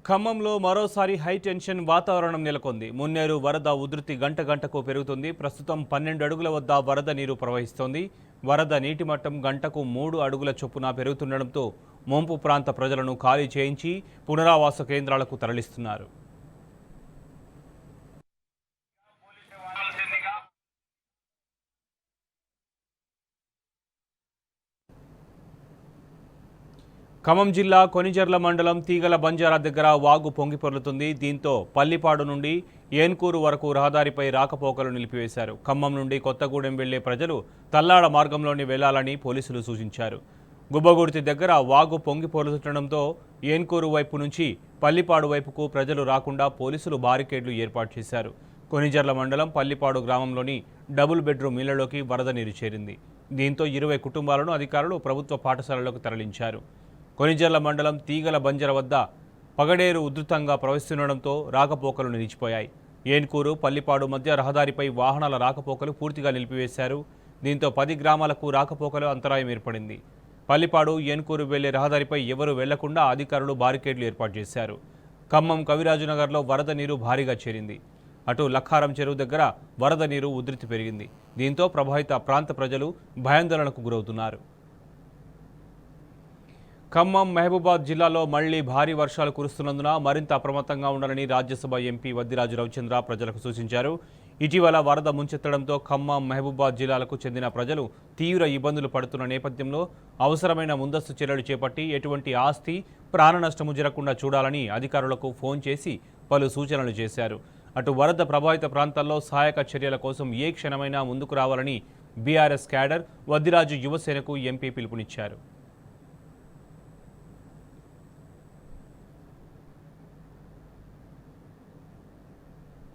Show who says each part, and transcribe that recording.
Speaker 1: ఖమ్మంలో మరోసారి high tension వాతావరణం నెలకొంది. మున్నేరు వరద ఉధృతి గంట గంటకు పెరుగుతుంది. ప్రస్తుతం 12 అడుగుల వద్ద వరద నీరు ప్రవహిస్తోంది. వరద నీటి మట్టం గంటకు 3 అడుగుల చొప్పున పెరుగుతుండటంతో ముంపు ప్రాంత ప్రజలను ఖాళీ చేయించి పునరావాస కేంద్రాలకు తరలిస్తున్నారు. ఖమ్మం జిల్లా కొనిజర్ల మండలం తీగల బంజారా దగ్గర వాగు పొంగిపొర్లుతుంది. దీంతో పల్లిపాడు నుండి ఏన్కూరు వరకు రహదారిపై రాకపోకలు నిలిపివేశారు. ఖమ్మం నుండి కొత్తగూడెం వెళ్లే ప్రజలు తల్లాడ మార్గంలోని వెళ్లాలని పోలీసులు సూచించారు. గుబ్బగుర్తి దగ్గర వాగు పొంగిపొర్లుతుండటంతో ఏన్కూరు వైపు నుంచి పల్లిపాడు వైపుకు ప్రజలు రాకుండా పోలీసులు బారికేడ్లు ఏర్పాటు చేశారు. కొనిజర్ల మండలం పల్లిపాడు గ్రామంలోని డబుల్ బెడ్రూమ్ ఇళ్లలోకి వరద నీరు చేరింది. దీంతో 20 కుటుంబాలను అధికారులు ప్రభుత్వ పాఠశాలలకు తరలించారు. కొనిజర్ల మండలం తీగల బంజర వద్ద పగడేరు ఉధృతంగా ప్రవహిస్తుండటంతో రాకపోకలు నిలిచిపోయాయి. ఏన్కూరు పల్లిపాడు మధ్య రహదారిపై వాహనాల రాకపోకలు పూర్తిగా నిలిపివేశారు. దీంతో 10 గ్రామాలకు రాకపోకలు అంతరాయం ఏర్పడింది. పల్లిపాడు ఏన్కూరు వెళ్లే రహదారిపై ఎవరూ వెళ్లకుండా అధికారులు బారికేడ్లు ఏర్పాటు చేశారు. ఖమ్మం కవిరాజునగర్లో వరద నీరు భారీగా చేరింది. అటు లక్కారం చెరువు దగ్గర వరద నీరు ఉధృతి పెరిగింది. దీంతో ప్రభావిత ప్రాంత ప్రజలు భయాందోళనకు గురవుతున్నారు. ఖమ్మం మహబూబాద్ జిల్లాలో మళ్లీ భారీ వర్షాలు కురుస్తున్నందున మరింత అప్రమత్తంగా ఉండాలని రాజ్యసభ ఎంపీ వద్దిరాజు రవిచంద్ర ప్రజలకు సూచించారు. ఇటీవల వరద ముంచెత్తడంతో ఖమ్మం మహబూబాద్ జిల్లాలకు చెందిన ప్రజలు తీవ్ర ఇబ్బందులు పడుతున్న నేపథ్యంలో అవసరమైన ముందస్తు చర్యలు చేపట్టి ఎటువంటి ఆస్తి ప్రాణ నష్టము జరగకుండా చూడాలని అధికారులకు ఫోన్ చేసి పలు సూచనలు చేశారు. అటు వరద ప్రభావిత ప్రాంతాల్లో సహాయక చర్యల కోసం ఏ క్షణమైనా ముందుకు రావాలని బీఆర్ఎస్ క్యాడర్ వద్దిరాజు యువసేనకు ఎంపీ పిలుపునిచ్చారు.